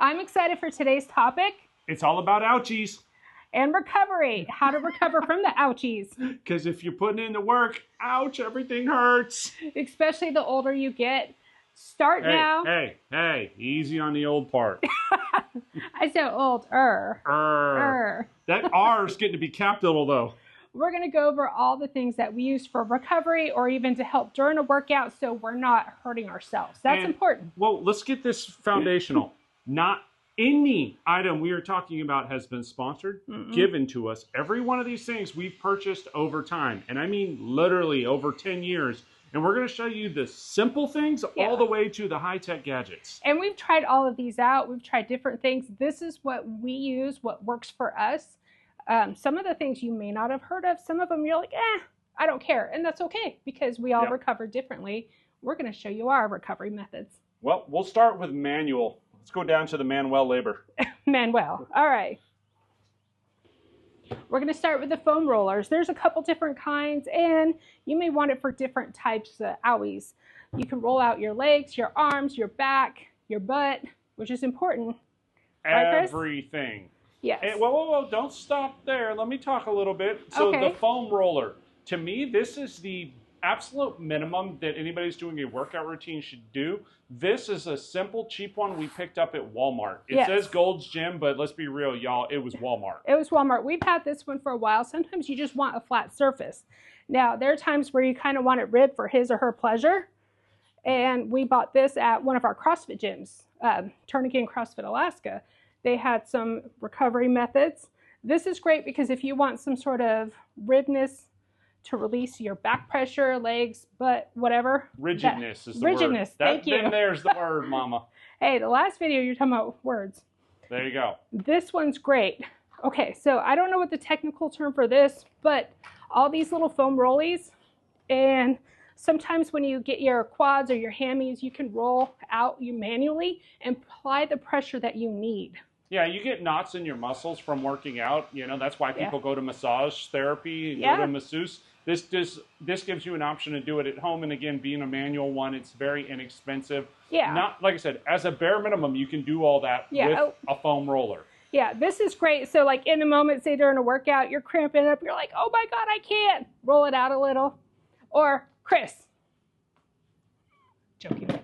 I'm excited for today's topic. It's all about ouchies. And recovery. How to recover from the ouchies. Because if you're putting in the work, ouch, everything hurts. Especially the older you get. Start now. Hey, easy on the old part. I said older. That R is getting to be capital though. We're going to go over all the things that we use for recovery or even to help during a workout so we're not hurting ourselves. That's important. Well, let's get this foundational. Not any item we are talking about has been sponsored, given to us. Every one of these things we've purchased over time. And I mean literally over 10 years. And we're going to show you the simple things all the way to the high-tech gadgets. And we've tried all of these out. We've tried different things. This is what we use, what works for us. Some of the things you may not have heard of. Some of them you're like, I don't care. And that's okay because we all recover differently. We're going to show you our recovery methods. Well, we'll start with manual. Let's go down to the Manuel labor. Manuel. All right. We're going to start with the foam rollers. There's a couple different kinds, and you may want it for different types of owies. You can roll out your legs, your arms, your back, your butt, which is important. Everything. Yes. And, whoa, don't stop there. Let me talk a little bit. So the foam roller, to me, this is the absolute minimum that anybody's doing a workout routine should do. This is a simple, cheap one we picked up at Walmart. It says Gold's Gym, but let's be real, y'all, it was Walmart. It was Walmart. We've had this one for a while. Sometimes you just want a flat surface. Now, there are times where you kind of want it ribbed for his or her pleasure. And we bought this at one of our CrossFit gyms, Tourniquet and CrossFit Alaska. They had some recovery methods. This is great because if you want some sort of ribbedness to release your back pressure, legs, butt, whatever. Rigidness is the word. Rigidness, thank you. There's the word, mama. Hey, the last video you're talking about words. There you go. This one's great. Okay, so I don't know what the technical term for this, but all these little foam rollies, and sometimes when you get your quads or your hammies, you can roll out you manually and apply the pressure that you need. Yeah, you get knots in your muscles from working out. You know, that's why people go to massage therapy, go to a masseuse. This gives you an option to do it at home. And again, being a manual one, it's very inexpensive. Yeah. Not, like I said, as a bare minimum, you can do all that with a foam roller. Yeah, this is great. So like in a moment, say during a workout, you're cramping up. You're like, oh my God, I can't. Roll it out a little. Or Chris. Joking.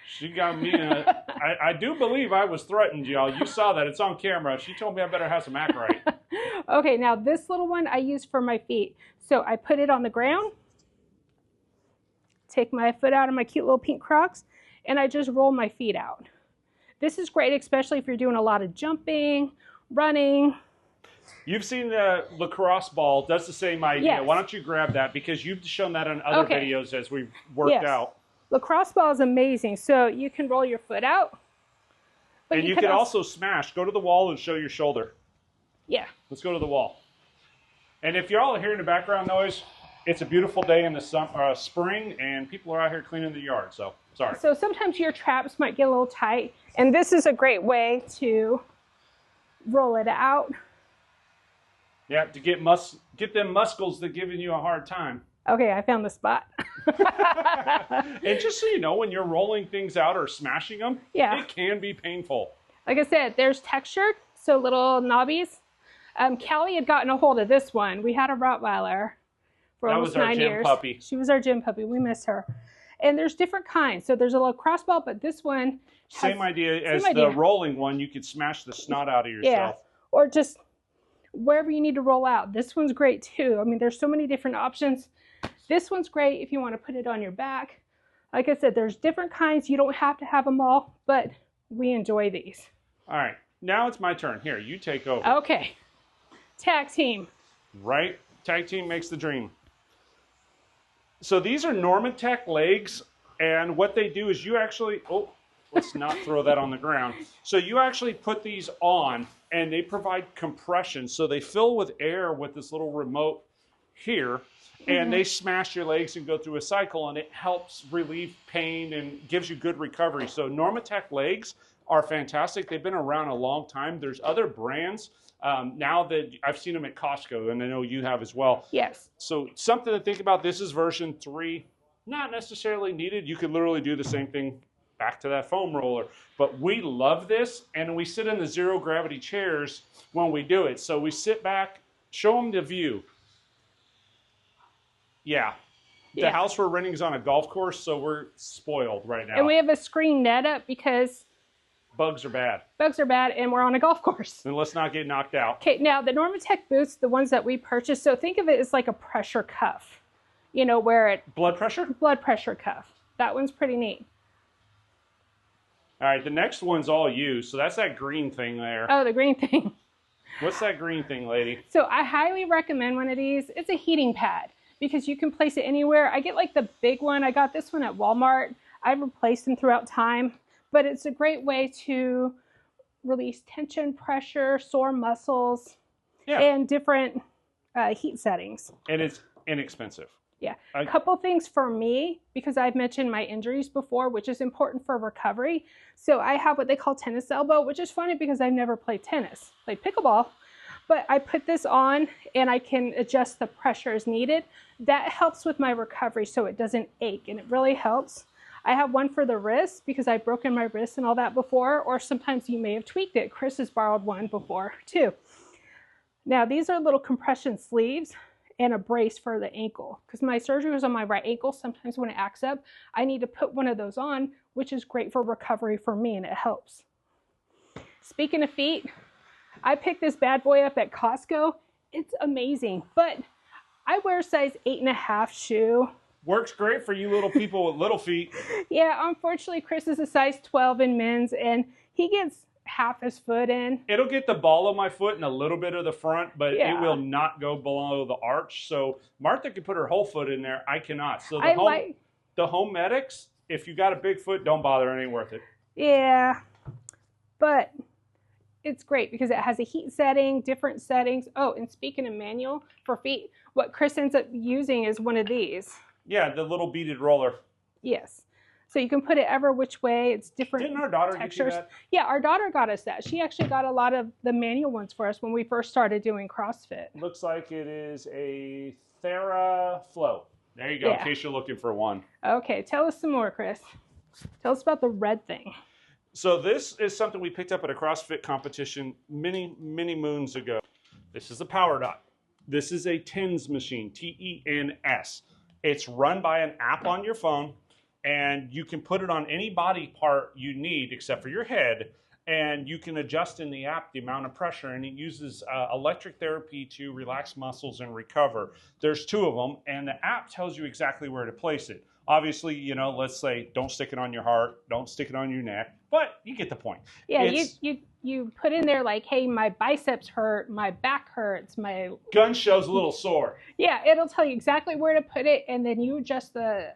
She got me in a... I do believe I was threatened, y'all. You saw that. It's on camera. She told me I better have some act right. Okay, now this little one I use for my feet. So I put it on the ground, take my foot out of my cute little pink Crocs, and I just roll my feet out. This is great, especially if you're doing a lot of jumping, running. You've seen the lacrosse ball. Does the same idea. Yes. Why don't you grab that? Because you've shown that on other videos as we've worked out. Lacrosse ball is amazing. So you can roll your foot out. But and you can also smash. Go to the wall and show your shoulder. Yeah. Let's go to the wall. And if you're all hearing the background noise, it's a beautiful day in the spring, and people are out here cleaning the yard. So, sorry. So sometimes your traps might get a little tight, and this is a great way to roll it out. Yeah, to get them muscles that are giving you a hard time. Okay, I found the spot. And just so you know, when you're rolling things out or smashing them, it can be painful. Like I said, there's texture, so little knobbies. Callie had gotten a hold of this one. We had a Rottweiler for almost 9 years. That was our gym puppy. She was our gym puppy. We miss her. And there's different kinds. So there's a lacrosse ball, but this one has same idea as the rolling one. You could smash the snot out of yourself. Yeah, or just wherever you need to roll out. This one's great too. I mean, there's so many different options. This one's great if you want to put it on your back. Like I said, there's different kinds. You don't have to have them all, but we enjoy these. All right, now it's my turn. Here, you take over. Okay. Tag team. Right? Tag team makes the dream. So these are Normatec legs, and what they do is you actually... Oh, let's not throw that on the ground. So you actually put these on, and they provide compression. So they fill with air with this little remote here, and they smash your legs and go through a cycle, and it helps relieve pain and gives you good recovery. So Normatec legs are fantastic. They've been around a long time. There's other brands now that I've seen them at Costco, and I know you have as well. Yes. So something to think about. This is version 3. Not necessarily needed. You could literally do the same thing back to that foam roller. But we love this, and we sit in the zero gravity chairs when we do it. So we sit back, show them the view. Yeah. The house we're renting is on a golf course, so we're spoiled right now. And we have a screen net up because bugs are bad. Bugs are bad, and we're on a golf course. And let's not get knocked out. Okay, now the Normatec boots, the ones that we purchased, so think of it as like a pressure cuff. You know, where it... Blood pressure? Blood pressure cuff. That one's pretty neat. All right, the next one's all you, so that's that green thing there. Oh, the green thing. What's that green thing, lady? So I highly recommend one of these. It's a heating pad because you can place it anywhere. I get like the big one. I got this one at Walmart. I've replaced them throughout time, but it's a great way to release tension, pressure, sore muscles, and different heat settings. And it's inexpensive. Yeah. A couple things for me, because I've mentioned my injuries before, which is important for recovery. So I have what they call tennis elbow, which is funny because I've never played tennis. Played pickleball, but I put this on and I can adjust the pressure as needed. That helps with my recovery so it doesn't ache, and it really helps. I have one for the wrist because I've broken my wrist and all that before, or sometimes you may have tweaked it. Chris has borrowed one before too. Now these are little compression sleeves and a brace for the ankle. Because my surgery was on my right ankle, sometimes when it acts up, I need to put one of those on, which is great for recovery for me, and it helps. Speaking of feet, I picked this bad boy up at Costco. It's amazing, but I wear a size 8.5 shoe. Works great for you little people with little feet. Yeah, unfortunately, Chris is a size 12 in men's, and he gets half his foot in. It'll get the ball of my foot and a little bit of the front, but it will not go below the arch. So Martha can put her whole foot in there. I cannot. So the home medics, if you got a big foot, don't bother. It ain't worth it. Yeah, but it's great because it has a heat setting, different settings. Oh, and speaking of manual for feet, what Chris ends up using is one of these. Yeah, the little beaded roller. Yes. So you can put it ever which way. It's different Didn't our daughter textures. get you that? Yeah, our daughter got us that. She actually got a lot of the manual ones for us when we first started doing CrossFit. Looks like it is a TheraFlow. There you go, in case you're looking for one. Okay, tell us some more, Chris. Tell us about the red thing. So this is something we picked up at a CrossFit competition many moons ago. This is a Power Dot. This is a TENS machine, T-E-N-S. It's run by an app on your phone, and you can put it on any body part you need except for your head, and you can adjust in the app the amount of pressure, and it uses electric therapy to relax muscles and recover. There's 2 of them, and the app tells you exactly where to place it. Obviously, you know, let's say don't stick it on your heart, don't stick it on your neck, but you get the point. Yeah, you put in there like, hey, my biceps hurt, my back hurts, my... Gun show's a little sore. Yeah, it'll tell you exactly where to put it, and then you adjust the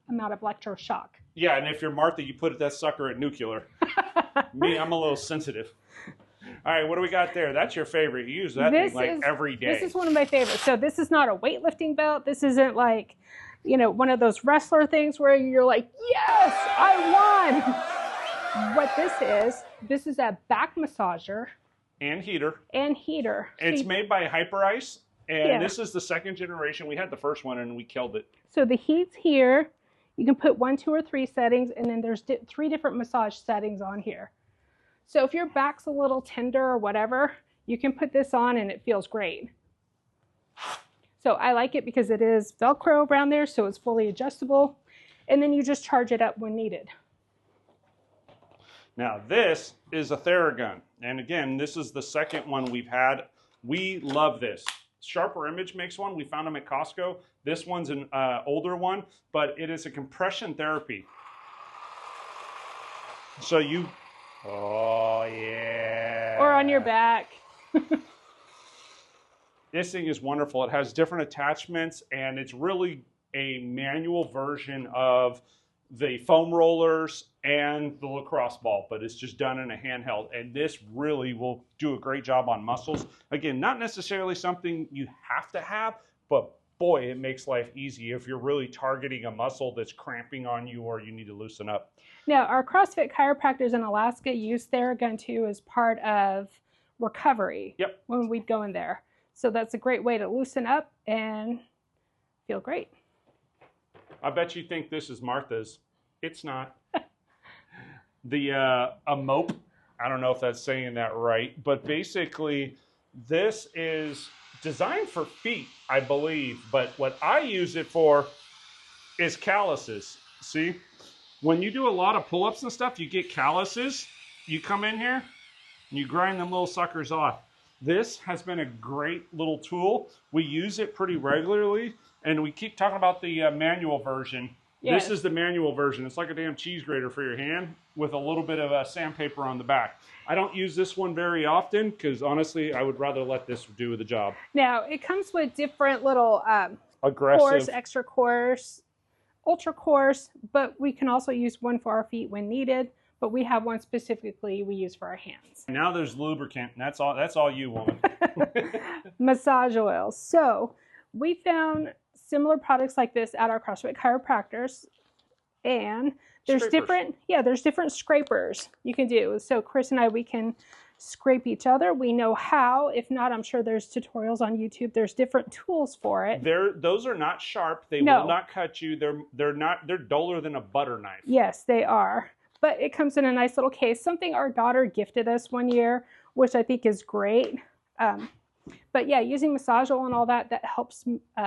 amount of electroshock. Yeah, and if you're Martha, you put that sucker at nuclear. Me, I'm a little sensitive. All right, what do we got there? That's your favorite. You use that thing like every day. This is one of my favorites. So this is not a weightlifting belt. This isn't like, you know, one of those wrestler things where you're like, yes, I won. What this is a back massager. And heater. And heater. It's made by Hyperice, and this is the 2nd generation. We had the first one, and we killed it. So the heat's here. You can put 1, 2, or 3 settings, and then there's 3 different massage settings on here. So if your back's a little tender or whatever, you can put this on, and it feels great. So I like it because it is Velcro around there, so it's fully adjustable. And then you just charge it up when needed. Now this is a Theragun. And again, this is the 2nd one we've had. We love this. Sharper Image makes one. We found them at Costco. This one's an older one, but it is a compression therapy. So you, oh yeah. Or on your back. This thing is wonderful. It has different attachments, and it's really a manual version of the foam rollers and the lacrosse ball, but it's just done in a handheld. And this really will do a great job on muscles. Again, not necessarily something you have to have, but boy, it makes life easy if you're really targeting a muscle that's cramping on you or you need to loosen up. Now, our CrossFit chiropractors in Alaska use Theragun too as part of recovery. Yep. When we'd go in there. So that's a great way to loosen up and feel great. I bet you think this is Martha's. It's not. a mope. I don't know if that's saying that right, but basically this is designed for feet, I believe, but what I use it for is calluses. See, when you do a lot of pull-ups and stuff, you get calluses. You come in here and you grind them little suckers off. This has been a great little tool. We use it pretty regularly, and we keep talking about the manual version. Yes. This is the manual version. It's like a damn cheese grater for your hand with a little bit of sandpaper on the back. I don't use this one very often because, honestly, I would rather let this do the job. Now, it comes with different little aggressive, coarse, extra coarse, ultra coarse, but we can also use one for our feet when needed. But we have one specifically we use for our hands. Now there's lubricant, and that's all you want. Massage oils. So we found similar products like this at our CrossFit chiropractors, and there's different scrapers you can do. So Chris and I, we can scrape each other. We know how. If not, I'm sure there's tutorials on YouTube. There's different tools for it. Those are not sharp. They will not cut you. They're duller than a butter knife. Yes, they are. But it comes in a nice little case. Something our daughter gifted us one year, which I think is great. But yeah, using massage oil and all that helps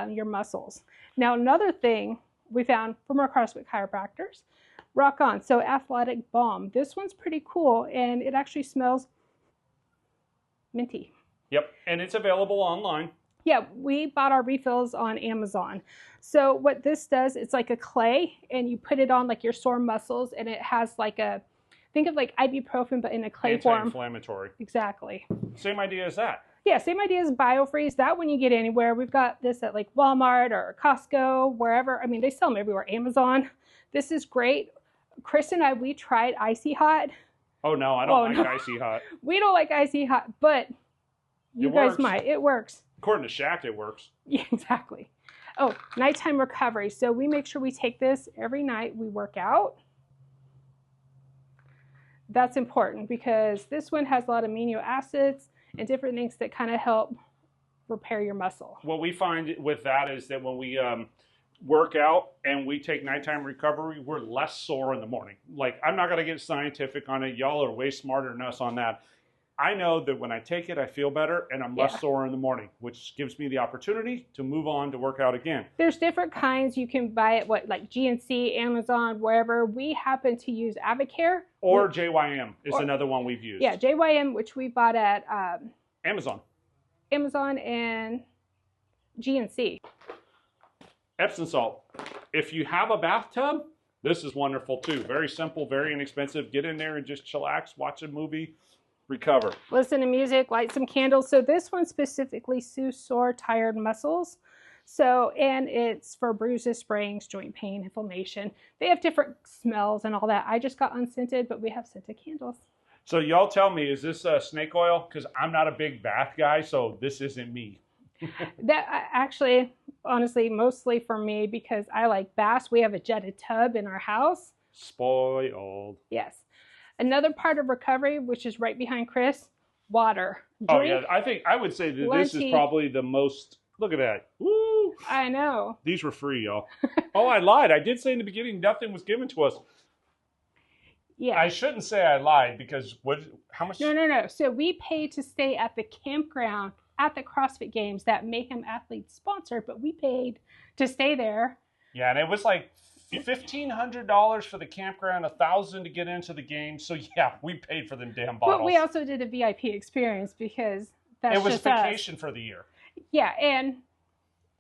your muscles. Now, another thing we found from our CrossFit chiropractors, Rock On. So Athletic Balm. This one's pretty cool, and it actually smells minty. Yep, and it's available online. Yeah, we bought our refills on Amazon. So what this does, it's like a clay, and you put it on like your sore muscles, and it has like think of like ibuprofen, but in a clay form. Anti-inflammatory. Exactly. Same idea as that. Yeah, same idea as BioFreeze. That when you get anywhere, we've got this at like Walmart or Costco, wherever. I mean, they sell them everywhere. Amazon. This is great. Chris and I, we tried Icy Hot. Oh no, I don't like Icy Hot. We don't like Icy Hot, but you guys might. It works. According to Shaq, it works. Yeah, exactly. Oh, nighttime recovery. So we make sure we take this every night we work out. That's important because this one has a lot of amino acids and different things that kind of help repair your muscle. What we find with that is that when we work out and we take nighttime recovery, we're less sore in the morning. Like, I'm not going to get scientific on it. Y'all are way smarter than us on that. I know that when I take it, I feel better and I'm less sore in the morning, which gives me the opportunity to move on to work out again. There's different kinds. You can buy it, like GNC, Amazon, wherever. We happen to use Avocare. Or JYM is another one we've used. Yeah, JYM, which we bought at Amazon and GNC. Epsom salt. If you have a bathtub, this is wonderful too. Very simple, very inexpensive. Get in there and just chillax, watch a movie, recover. Listen to music, light some candles. So this one specifically soothes sore, tired muscles. So, and it's for bruises, sprains, joint pain, inflammation. They have different smells and all that. I just got unscented, but we have scented candles. So y'all tell me, is this snake oil? Because I'm not a big bath guy, so this isn't me. That actually, honestly, mostly for me because I like baths. We have a jetted tub in our house. Spoiled. Yes. Another part of recovery, which is right behind Chris, water. Oh yeah, I would say that this is probably the most. Look at that. Woo! I know. These were free, y'all. Oh, I lied. I did say in the beginning nothing was given to us. Yeah. I shouldn't say I lied because how much? No. So we paid to stay at the campground at the CrossFit Games that Mayhem Athletes sponsored, but we paid to stay there. Yeah, and it was like $1,500 for the campground, $1,000 to get into the game. So yeah, we paid for them damn bottles. But we also did a VIP experience because that's just us. It was vacation for the year. Yeah, and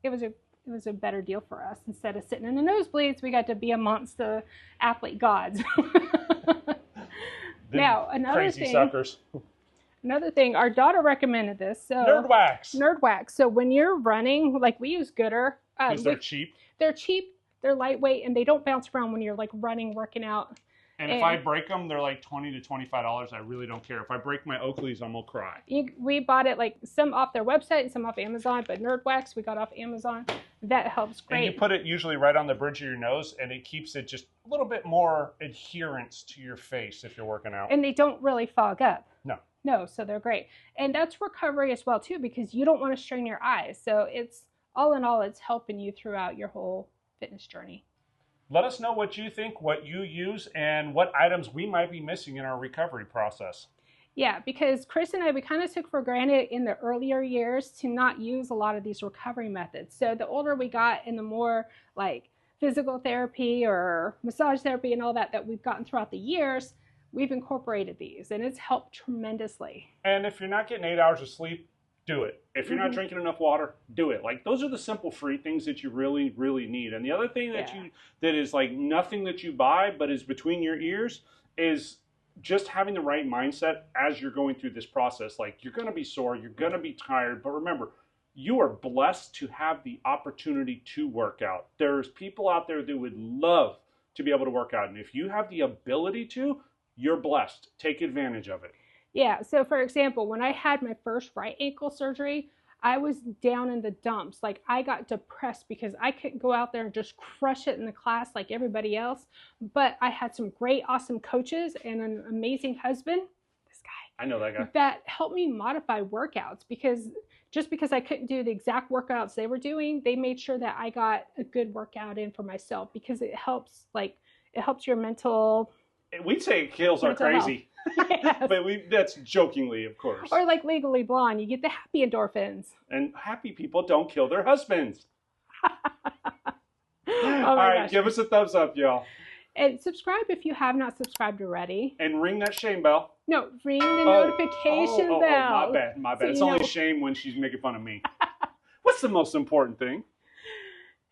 it was a better deal for us. Instead of sitting in the nosebleeds, we got to be amongst the athlete gods. Now, another thing, our daughter recommended this. So Nerd Wax. So when you're running, like we use Gooder. Because they're cheap. They're cheap, they're lightweight, and they don't bounce around when you're like running, working out. And if I break them, they're like $20 to $25. I really don't care. If I break my Oakleys, I'm going to cry. We bought it like some off their website and some off Amazon, but Nerd Wax we got off Amazon. That helps great. And you put it usually right on the bridge of your nose, and it keeps it just a little bit more adherence to your face if you're working out. And they don't really fog up. No, so they're great. And that's recovery as well, too, because you don't want to strain your eyes. So it's all in all, it's helping you throughout your whole fitness journey. Let us know what you think, what you use, and what items we might be missing in our recovery process. Yeah, because Chris and I, we kind of took for granted in the earlier years to not use a lot of these recovery methods. So the older we got and the more like physical therapy or massage therapy and all that we've gotten throughout the years, we've incorporated these and it's helped tremendously. And if you're not getting 8 hours of sleep, do it. If you're not drinking enough water, do it. Like, those are the simple free things that you really, really need. And the other thing that is like nothing that you buy but is between your ears is just having the right mindset as you're going through this process. Like, you're going to be sore, you're going to be tired, but remember, you are blessed to have the opportunity to work out. There's people out there that would love to be able to work out. And if you have the ability to, you're blessed. Take advantage of it. Yeah, so for example, when I had my first right ankle surgery, I was down in the dumps. Like, I got depressed because I couldn't go out there and just crush it in the class like everybody else. But I had some great, awesome coaches and an amazing husband, this guy. I know that guy. That helped me modify workouts because just because I couldn't do the exact workouts they were doing, they made sure that I got a good workout in for myself because it helps your mental. We'd say it kills our crazy. Yes. But that's jokingly, of course. Or like Legally Blonde, you get the happy endorphins. And happy people don't kill their husbands. All right, give us a thumbs up, y'all. And subscribe if you have not subscribed already. And ring that shame bell. No, ring the notification bell. My bad. So it's only shame when she's making fun of me. What's the most important thing?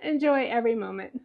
Enjoy every moment.